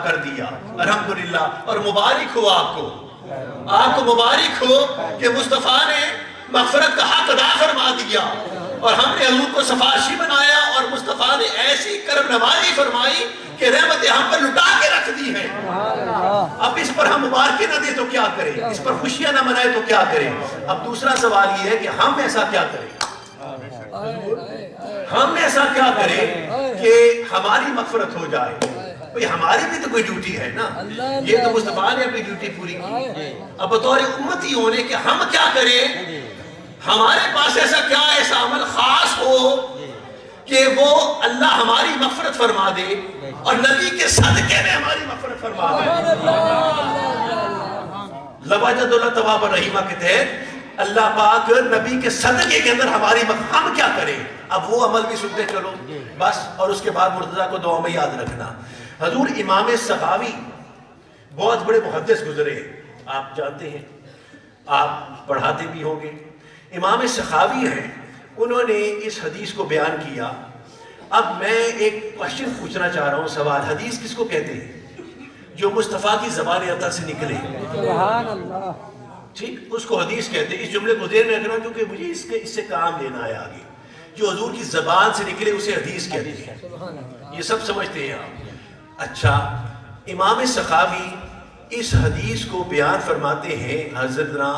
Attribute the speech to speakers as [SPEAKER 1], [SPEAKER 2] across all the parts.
[SPEAKER 1] کر دیا، الحمدللہ. اور مبارک ہو آپ کو مبارک ہو کہ مصطفیٰ نے مغفرت کا حق ادا فرما دیا اور ہم نے حضور کو سفارشی بنایا اور مصطفیٰ نے ایسی کرم نوازی فرمائی کہ رحمت ہم پر لٹا کے رکھ دی ہے. اب اس پر ہم مبارکیں نہ دیں تو کیا کریں، اس پر خوشیاں نہ منائیں تو کیا کریں. اب دوسرا سوال یہ ہے کہ ہم ایسا کیا کریں، ہم ایسا کیا کریں کہ ہماری مغفرت ہو جائے. بھئی ہماری بھی تو کوئی ڈیوٹی ہے نا، یہ تو مصطفیٰ نے اپنی ڈیوٹی پوری کی. اب بطور امتی ہونے کہ ہم کیا کریں، ہمارے پاس ایسا عمل خاص ہو کہ وہ اللہ ہماری مغفرت فرما دے اور نبی کے صدقے میں ہماری مغفرت فرما دے. لوجد اللہ تواب الرحیمہ کے تحت اللہ پاک نبی کے صدقے کے اندر ہماری ہم کیا کریں. اب وہ عمل بھی سنتے چلو بس. اور اس کے بعد مرتضیٰ کو دعا میں یاد رکھنا. حضور امام سخاوی بہت بڑے محدث گزرے، آپ جانتے ہیں، آپ پڑھاتے بھی ہوں گے. امام سخاوی ہیں، انہوں نے اس حدیث کو بیان کیا. اب میں ایک کوشچن پوچھنا چاہ رہا ہوں، سوال. حدیث کس کو کہتے ہیں؟ جو مصطفیٰ کی زبان عطا سے نکلے. سبحان اللہ. ٹھیک، اس کو حدیث کہتے ہیں. اس جملے کو ذہن میں رکھنا کیونکہ مجھے اس سے کام لینا ہے آگے. جو حضور کی زبان سے نکلے اسے حدیث کہتے ہیں. یہ سب سمجھتے ہیں آپ. اچھا، امام سخاوی اس حدیث کو بیان فرماتے ہیں حضرتنا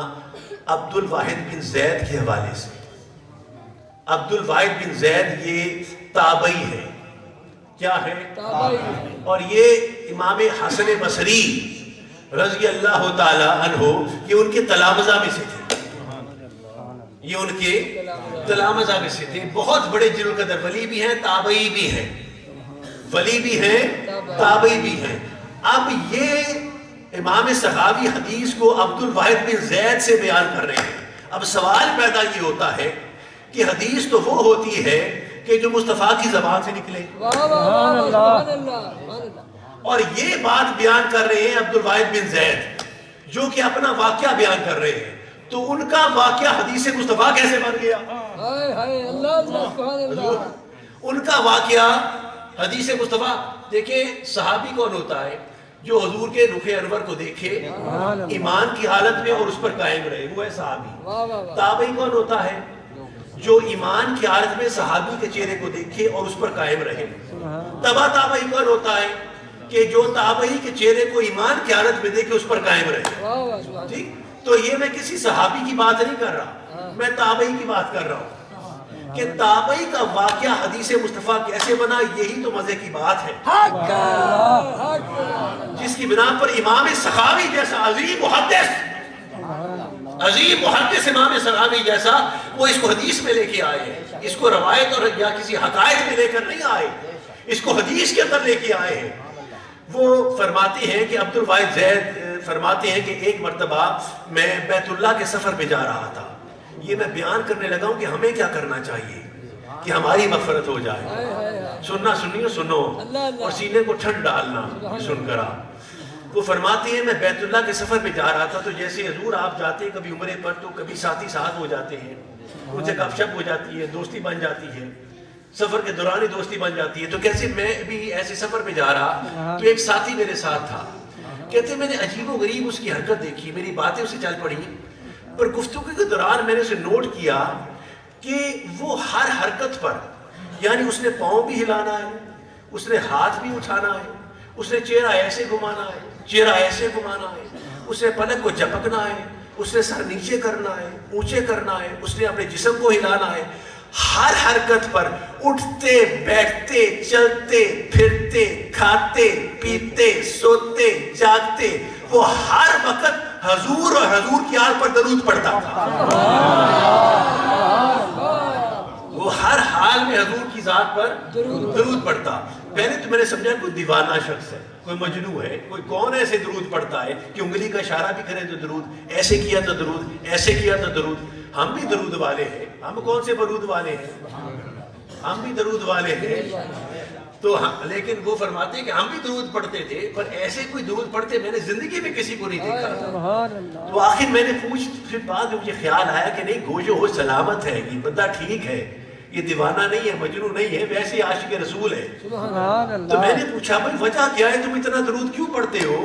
[SPEAKER 1] عبد الواحد بن زید کے حوالے سے. عبد الواحد بن زید یہ تابعی ہے. کیا ہے؟ تابعی. اور یہ امام حسن بصری رضی اللہ تعالی عنہ یہ ان کے تلامذہ میں سے تھے. یہ ان کے تلامذہ میں سے تھے. بہت بڑے جلیل القدر ولی بھی ہیں، تابعی بھی ہیں. ولی بھی ہیں، تابعی بھی ہیں. اب یہ امام سخاوی حدیث کو عبد الواحد بن زید سے بیان کر رہے ہیں. اب سوال پیدا یہ ہوتا ہے کہ حدیث تو وہ ہوتی ہے کہ جو مصطفیٰ کی زبان سے نکلے، اور یہ بات بیان کر رہے ہیں عبد الواحد بن زید جو کہ اپنا واقعہ بیان کر رہے ہیں. تو ان کا واقعہ حدیث مصطفیٰ کیسے بن گیا؟ ان کا واقعہ حدیث مصطفیٰ. دیکھیں صحابی کون ہوتا ہے؟ جو حضور کے رخ انور کو دیکھے ایمان کی حالت میں اور اس پر قائم رہے، وہ ہے صحابی. تابعی کون ہوتا ہے؟ جو ایمان کی حالت میں صحابی کے چہرے کو دیکھے اور اس پر قائم رہے. تبع تابعی کون ہوتا ہے؟ کہ جو تابعی کے چہرے کو ایمان کی حالت میں دیکھے اس پر قائم رہے. ٹھیک، تو یہ میں کسی صحابی کی بات نہیں کر رہا، میں تابعی کی بات کر رہا ہوں کہ تابعی کا واقعہ حدیث مصطفیٰ کیسے بنا. یہی تو مزے کی بات ہے جس کی بنا پر امام سخاوی جیسا عظیم محدث امام سخاوی جیسا وہ اس کو حدیث میں لے کے آئے ہیں. اس کو روایت اور یا کسی حقائق میں لے کر نہیں آئے، اس کو حدیث کے اندر لے کے آئے ہیں. وہ فرماتے ہیں کہ عبد الواحد زید فرماتے ہیں کہ ایک مرتبہ میں بیت اللہ کے سفر پہ جا رہا تھا. یہ میں بیان کرنے لگا ہوں کہ ہمیں کیا کرنا چاہیے کہ ہماری مغفرت ہو جائے. سننا سنیو سنو اور سینے کو ٹھنڈ ڈالنا سن کر. وہ فرماتے ہیں میں بیت اللہ کے سفر پہ جا رہا تھا تو جیسے حضور آپ جاتے ہیں کبھی عمرے پر تو کبھی ساتھی ساتھ ہو جاتے ہیں، ان سے گپ شپ ہو جاتی ہے، دوستی بن جاتی ہے، سفر کے دوران ہی دوستی بن جاتی ہے. تو کیسے میں بھی ایسے سفر پہ جا رہا تو ایک ساتھی میرے ساتھ تھا. کہتے میں نے عجیب و غریب اس کی حرکت دیکھی، میری باتیں اسے چل پڑی، پر گفتگو کے دوران میں نے اسے نوٹ کیا کہ وہ ہر حرکت پر، یعنی اس نے پاؤں بھی ہلانا ہے، اس نے ہاتھ بھی اٹھانا ہے، اس نے چہرہ ایسے گھمانا ہے، چہرہ ایسے گھمانا ہے، اس نے پلک کو جھپکنا ہے، اس نے سر نیچے کرنا ہے، اونچے کرنا ہے، اس نے اپنے جسم کو ہلانا ہے. ہر حرکت پر اٹھتے بیٹھتے چلتے پھرتے کھاتے پیتے سوتے جاگتے وہ ہر وقت حضور اور حضور کی آل پر درود پڑھتا تھا. وہ ہر حال میں حضور کی ذات پر درود پڑھتا. پہلے تو میں نے سمجھا کوئی دیوانہ شخص ہے، کوئی مجنون ہے، کوئی کون ایسے درود پڑھتا ہے کہ انگلی کا اشارہ بھی کرے تو درود، ایسے کیا تو درود، ایسے کیا تو درود. ہم بھی درود والے ہیں. ہم کون سے درود والے ہیں؟ ہم بھی درود والے ہیں. تو لیکن وہ فرماتے ہیں کہ ہم بھی درود پڑھتے تھے، پر ایسے کوئی درود پڑھتے میں نے زندگی میں کسی کو نہیں دیکھا تھا. تو آخر میں نے پھر بعد میں مجھے خیال آیا کہ نہیں، گوشو ہو سلامت ہے، یہ بندہ ٹھیک ہے، یہ دیوانہ نہیں ہے، مجنون نہیں ہے، ویسے ہی عاشق رسول ہے۔
[SPEAKER 2] سبحان اللہ۔
[SPEAKER 1] تو میں نے پوچھا بھائی وجہ کیا ہے، تم اتنا درود کیوں پڑھتے ہو؟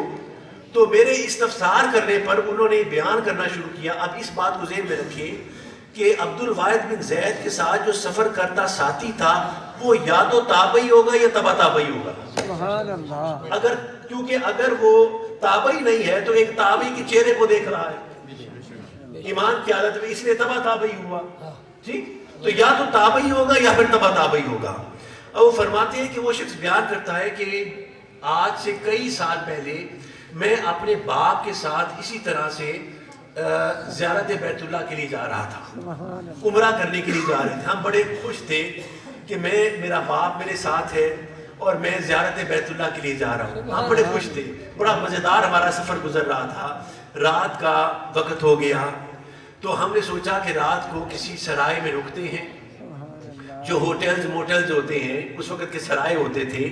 [SPEAKER 1] تو میرے استفسار کرنے پر انہوں نے بیان کرنا شروع کیا۔ اب اس بات کو ذہن میں رکھیں کہ عبد الواحد بن زید کے ساتھ جو سفر کرتا ساتھی تھا وہ یا تو تابعی ہوگا یا تبع تابعی ہوگا۔
[SPEAKER 2] سبحان اللہ۔
[SPEAKER 1] کیونکہ اگر وہ تابعی نہیں ہے تو ایک تابعی کے چہرے کو دیکھ رہا ہے ایمان کی حالت میں، اس لیے تبع تابعی ہوا، ٹھیک؟ تو یا تو تابعی ہوگا یا پھر تبع تابعی ہوگا۔ اور وہ فرماتے ہیں کہ وہ شخص بیان کرتا ہے کہ آج سے کئی سال پہلے میں اپنے باپ کے ساتھ اسی طرح سے زیارت بیت اللہ کے لیے جا رہا تھا، عمرہ کرنے کے لیے جا رہے تھے۔ ہم بڑے خوش تھے کہ میرا باپ میرے ساتھ ہے اور میں زیارت بیت اللہ کے لیے جا رہا ہوں۔ ہم بڑے خوش تھے، بڑا مزیدار ہمارا سفر گزر رہا تھا۔ رات کا وقت ہو گیا تو ہم نے سوچا کہ رات کو کسی سرائے میں رکتے ہیں، جو ہوٹلز موٹلز ہوتے ہیں اس وقت کے سرائے ہوتے تھے،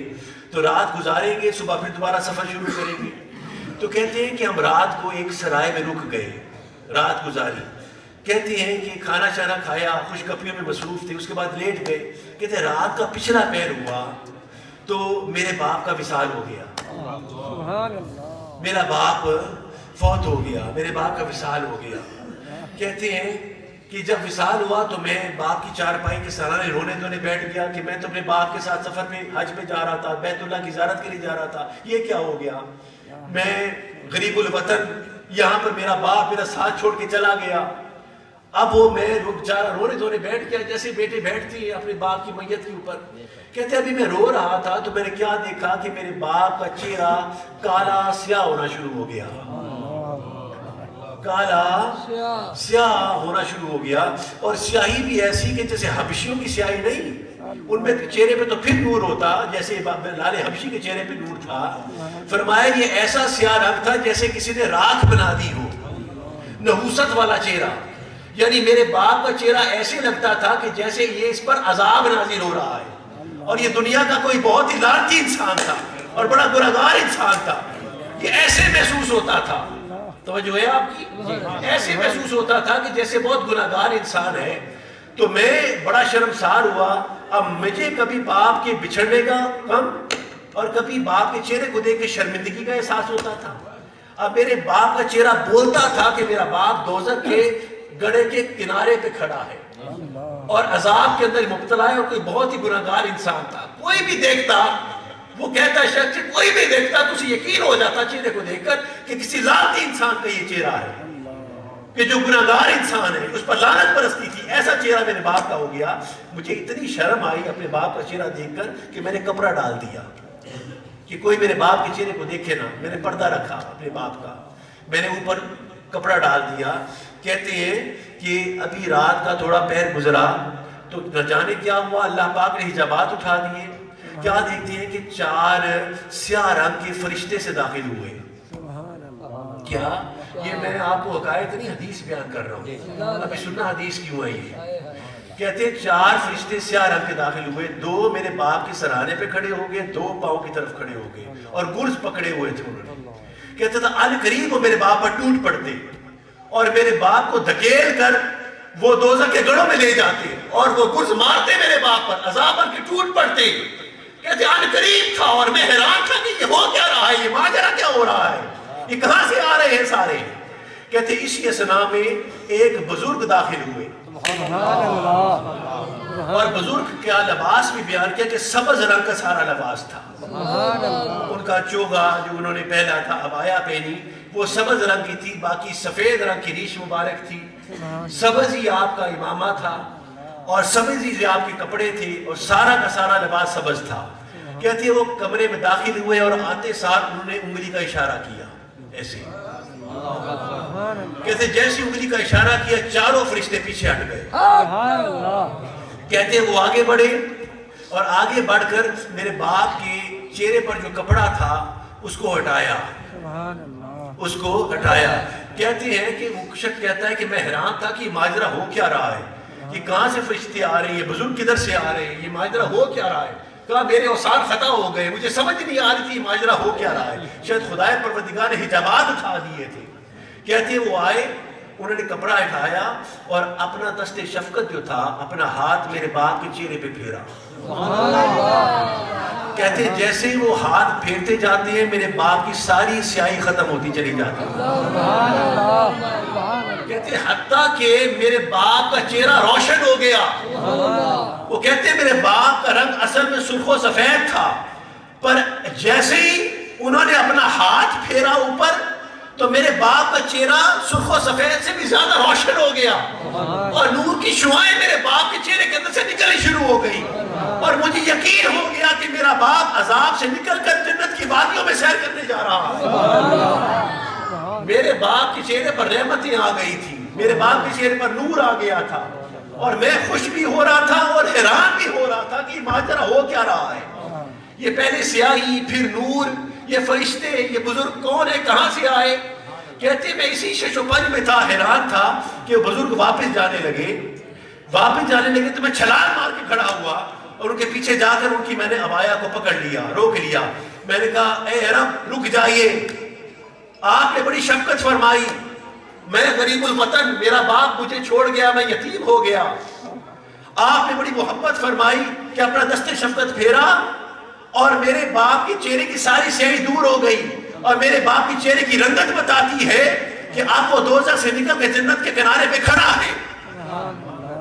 [SPEAKER 1] تو رات گزاریں گے، صبح پھر دوبارہ سفر شروع کریں گے۔ تو کہتے ہیں کہ ہم رات کو ایک سرائے میں رک گئے، رات گزاری۔ کہتے ہیں کہ کھانا شانا کھایا، خوش گپیوں میں مصروف تھے، اس کے بعد لیٹ گئے۔ کہتے ہیں رات کا پچھلا پہر ہوا تو میرے باپ کا وصال ہو گیا،
[SPEAKER 2] سبحان اللہ۔
[SPEAKER 1] میرا باپ فوت ہو گیا، میرے باپ کا وصال ہو گیا۔ کہتے ہیں کہ جب وصال ہوا تو میں باپ کی چارپائی کے سہارے رونے دھونے بیٹھ گیا کہ میں تو اپنے باپ کے ساتھ سفر پہ حج پہ جا رہا تھا، بیت اللہ کی زیارت کے لیے جا رہا تھا، یہ کیا ہو گیا؟ میں غریب الوطن، یہاں پر میرا باپ میرا ساتھ چھوڑ کے چلا گیا۔ اب وہ میں رونے دھونے بیٹھ گیا جیسے بیٹے بیٹھتی ہیں اپنے باپ کی میت کے اوپر۔ کہتے ہیں ابھی میں رو رہا تھا تو میں نے کیا دیکھا کہ میرے باپ کا چہرہ کالا سیاہ ہونا شروع ہو گیا، کالا سیاہ ہونا شروع ہو گیا، اور سیاہی بھی ایسی کہ جیسے حبشیوں کی سیاہی نہیں، ان میں چہرے پہ تو پھر نور ہوتا جیسے لال حبشی کے چہرے پہ نور تھا۔ فرمایا یہ ایسا سیاہ رنگ تھا جیسے کسی نے راکھ بنا دی ہو، نحوست والا چہرہ، یعنی میرے باپ کا چہرہ ایسے لگتا تھا کہ جیسے یہ اس پر عذاب نازل ہو رہا ہے، اور یہ دنیا کا کوئی بہت ہی لعنتی انسان تھا اور بڑا گنہگار انسان تھا۔ یہ ایسے محسوس ہوتا تھا، توجہ ہے آپ کی، ایسے محسوس ہوتا تھا کہ جیسے بہت گنہگار انسان ہے۔ تو میں بڑا شرمسار ہوا۔ اب مجھے کبھی باپ کے بچھڑنے کا غم اور کبھی باپ کے چہرے کو دیکھ کے شرمندگی کا احساس ہوتا تھا۔ اب میرے باپ کا چہرہ بولتا تھا کہ میرا باپ دوزخ کے گڑھے کے کنارے پہ کھڑا ہے اور عذاب کے اندر مبتلا ہے، اور کوئی بہت ہی گنہگار انسان تھا۔ کوئی بھی دیکھتا، وہ کہتا شخص کوئی بھی دیکھتا تو اسے یقین ہو جاتا چہرے کو دیکھ کر کہ کسی لعنتی انسان کا یہ چہرہ ہے، کہ جو گنہگار انسان ہے اس پر لعنت برستی تھی۔ ایسا چہرہ میرے باپ کا ہو گیا۔ مجھے اتنی شرم آئی اپنے باپ کا چہرہ دیکھ کر کہ میں نے کپڑا ڈال دیا کہ کوئی میرے باپ کے چہرے کو دیکھے نہ۔ میں نے پردہ رکھا اپنے باپ کا، میں نے اوپر کپڑا ڈال دیا۔ کہتے ہیں کہ ابھی رات کا تھوڑا پہر گزرا تو نہ جانے کیا ہوا، اللہ پاک نے حجابات اٹھا دیے۔ کیا دیکھتے ہیں کہ 4 سیاہ رنگ کے فرشتے سے داخل ہوئے۔ کیا یہ میں آپ کو حقائق نہیں حدیث بیان کر رہا ہوں، ابھی سننا حدیث کیوں ہے یہ۔ کہتے ہیں 4 فرشتے سیاہ رنگ کے داخل ہوئے، 2 میرے باپ کے سرانے پہ کھڑے ہو گئے، 2 پاؤں کی طرف کھڑے ہو گئے اور گرز پکڑے ہوئے تھے انہوں نے۔ کہتے تھا ان قریب وہ میرے باپ پر ٹوٹ پڑتے اور میرے باپ کو دھکیل کر وہ دوزخ کے گڑھوں میں لے جاتے اور وہ گرز مارتے میرے باپ پر، عذاباً کے ٹوٹ پڑتے۔ کہتے ان قریب تھا اور میں حیران تھا کہ یہ ہو کیا رہا ہے، یہ ماجرا کیا ہو رہا ہے، یہ کہاں سے آ رہے ہیں سارے۔ کہتے اسی اسنا میں ایک بزرگ داخل ہوئے اور بزرگ کا لباس بھی بیان کیا کہ سبز رنگ کا سارا لباس تھا۔ ان کا چوگا جو انہوں نے پہنا تھا، عبایا پہنی، وہ سبز رنگ کی تھی، باقی سفید رنگ کی ریش مبارک تھی۔ سبز ہی آپ کا امامہ تھا اور سبز ہی آپ کے کپڑے تھے اور سارا کا سارا لباس سبز تھا۔ کہتے ہیں وہ کمرے میں داخل ہوئے اور آتے ساتھ انہوں نے انگلی کا اشارہ کیا ایسے۔ کہتے جیسے انگلی کا اشارہ کیا 4 فرشتے پیچھے ہٹ گئے۔ کہتے وہ آگے بڑھے اور آگے بڑھ کر میرے باپ کے چہرے پر جو کپڑا تھا اس کو ہٹایا، اس کو ہٹایا۔ کہتے ہیں کہ وہ شخص کہتا ہے کہ میں حیران تھا کہ یہ ماجرا ہو کیا رہا ہے، کہ کہاں سے فرشتے آ رہے ہیں، یہ بزرگ کدھر سے آ رہے ہیں، یہ ماجرا ہو کیا رہا ہے۔ کہا میرے اوصال خطا ہو گئے، مجھے سمجھ نہیں آ رہی تھی ماجرا ہو کیا رہا ہے، شاید خدائے پروردگار نے حجابات اٹھا دیے تھے۔ کہتے ہیں وہ آئے انہوں نے کپڑا اٹھایا اور اپنا دست شفقت جو تھا اپنا ہاتھ میرے باپ کے چہرے پہ پھیرا. کہتے جیسے ہی وہ ہاتھ پھیرتے جاتے ہیں میرے باپ کی ساری سیاہی ختم ہوتی چلی جاتی ہے. کہتے حتیٰ کہ میرے باپ کا چہرہ روشن ہو گیا. وہ کہتے میرے باپ کا رنگ اصل میں سرخ و سفید تھا، پر جیسے ہی انہوں نے اپنا ہاتھ پھیرا اوپر تو میرے باپ کا چہرہ سرخ و سفید سے بھی زیادہ روشن ہو گیا اور نور کی شعائیں میرے باپ کے چہرے کے اندر سے نکلنی شروع ہو گئی اور مجھے یقین ہو گیا کہ میرا باپ عذاب سے نکل کر جنت کی وادیوں میں سیر کرنے جا رہا ہے. میرے باپ کے چہرے پر رحمتیں آ گئی تھی، میرے باپ کے چہرے پر نور آ گیا تھا اور میں خوش بھی ہو رہا تھا اور حیران بھی ہو رہا تھا کہ ماجرا ہو کیا رہا ہے. یہ پہلے سیاہی پھر نور، یہ فرشتے یہ بزرگ کون ہیں، کہاں سے آئے؟ کہتے میں اسی شش و پنج میں تھا، حیران تھا کہ وہ بزرگ واپس جانے لگے تو میں چھلانگ مار کے کھڑا ہوا اور ان کے پیچھے جا کر ان کی میں نے عبایا کو پکڑ لیا، روک لیا. میں نے کہا اے رب رک جائیے، آپ نے بڑی شفقت فرمائی، میں غریب الوطن، میرا باپ مجھے چھوڑ گیا، میں یتیم ہو گیا، آپ نے بڑی محبت فرمائی کہ اپنا دست شفقت پھیرا اور میرے باپ کے چہرے کی ساری سیاہی دور ہو گئی اور میرے باپ کے چہرے کی رنگت بتاتی ہے کہ آپ وہ دوزخ سے نکل کے جنت کے کنارے پہ کھڑا ہے.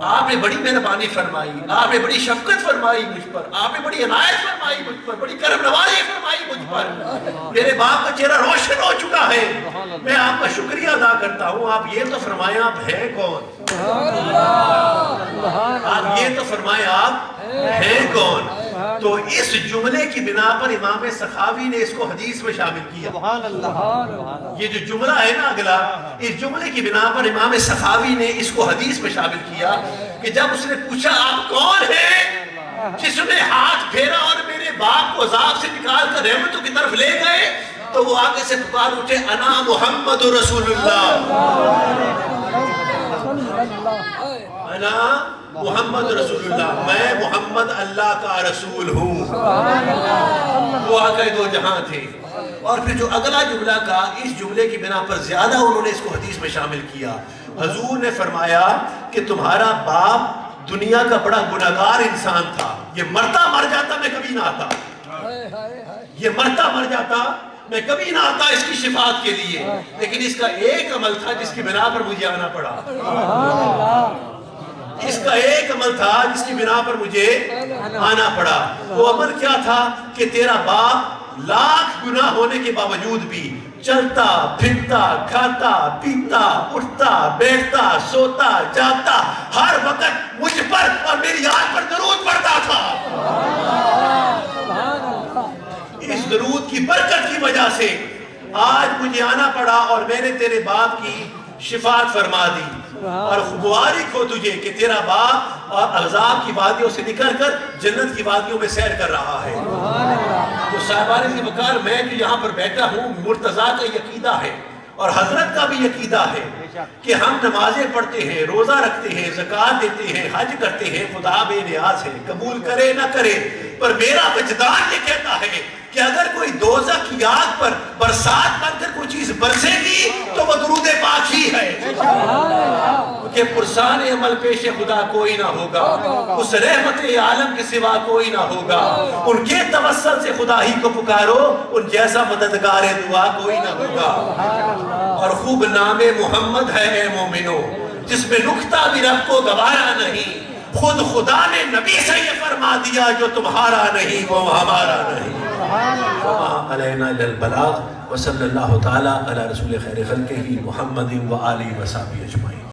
[SPEAKER 1] آپ نے بڑی مہربانی فرمائی، آپ نے بڑی شفقت فرمائی مجھ پر، آپ نے بڑی عنایت فرمائی مجھ پر، بڑی کرم نوازی فرمائی مجھ پر. میرے باپ کا چہرہ روشن ہو چکا ہے، میں آپ کا شکریہ ادا کرتا ہوں. آپ یہ تو فرمائیں آپ ہیں کون؟ آپ یہ تو فرمائیں آپ ہیں کون؟ تو اس جملے کی بنا پر امام سخاوی نے اس کو حدیث میں شامل کیا. یہ جو جملہ ہے نا اگلا، اس جملے کی بنا پر امام سخاوی نے اس کو حدیث میں شامل کیا کہ جب اس نے پوچھا آپ کون ہیں جس نے ہاتھ پھیرا اور میرے باپ کو عذاب سے نکال کر رحمتوں کی طرف لے گئے، تو وہ آگے سے پکار اٹھے انا محمد رسول اللہ، انا محمد رسول اللہ، میں محمد اللہ کا رسول ہوں. وہ آقا دو جہاں تھے. اور پھر جو اگلا جملہ کا، اس جملے کی بنا پر زیادہ انہوں نے اس کو حدیث میں شامل کیا. حضور نے فرمایا کہ تمہارا باپ دنیا کا بڑا گناہگار انسان تھا، یہ مرتا مر جاتا میں کبھی نہ آتا، یہ مرتا مر جاتا میں کبھی نہ آتا اس کی شفاعت کے لیے، لیکن اس کا ایک عمل تھا جس کی بنا پر مجھے آنا پڑا. اس کا ایک عمل تھا جس کی بنا پر مجھے آنا پڑا. وہ عمل کیا تھا کہ تیرا باپ لاکھ گناہ ہونے کے باوجود بھی چلتا پھرتا کھاتا پیتا اٹھتا بیٹھتا سوتا جاگتا ہر وقت مجھ پر اور میری آنکھ پر درود پڑھتا تھا. اس درود کی برکت کی وجہ سے آج مجھے آنا پڑا اور میں نے تیرے باپ کی شفاعت فرما دی. اور مبارک ہو تجھے کہ تیرا باپ اور عذاب کی وادیوں سے نکل کر جنت کی وادیوں میں سیر کر رہا ہے. تو صاحبان وقار، میں جو یہاں پر بیٹھا ہوں، مرتضیٰ کا یہ عقیدہ ہے اور حضرت کا بھی عقیدہ ہے کہ ہم نمازیں پڑھتے ہیں، روزہ رکھتے ہیں، زکوٰۃ دیتے ہیں، حج کرتے ہیں، خدا بے نیاز ہے، قبول کرے نہ کرے، پر میرا وجدان یہ کہتا ہے کہ اگر کوئی دوزخ کی آگ پر برسات بن کر کوئی چیز برسے گی تو وہ درود پاک ہی ہے. کہ پرسان عمل پیش خدا کوئی نہ ہوگا، اس رحمت عالم کے سوا کوئی نہ ہوگا، ان کے توسل سے خدا ہی کو پکارو، ان جیسا مددگار دعا کوئی نہ ہوگا. اور خوب نام محمد ہے اے مومنو جس میں نکتہ بھی رب کو گوارا نہیں، خود خدا نے نبی سے یہ فرما دیا جو تمہارا نہیں وہ ہمارا نہیں. وما علینا الا البلاغ وصلی اللہ تعالی علی رسول خیر خلقہ محمد و آلہ و صحبہ اجمعین.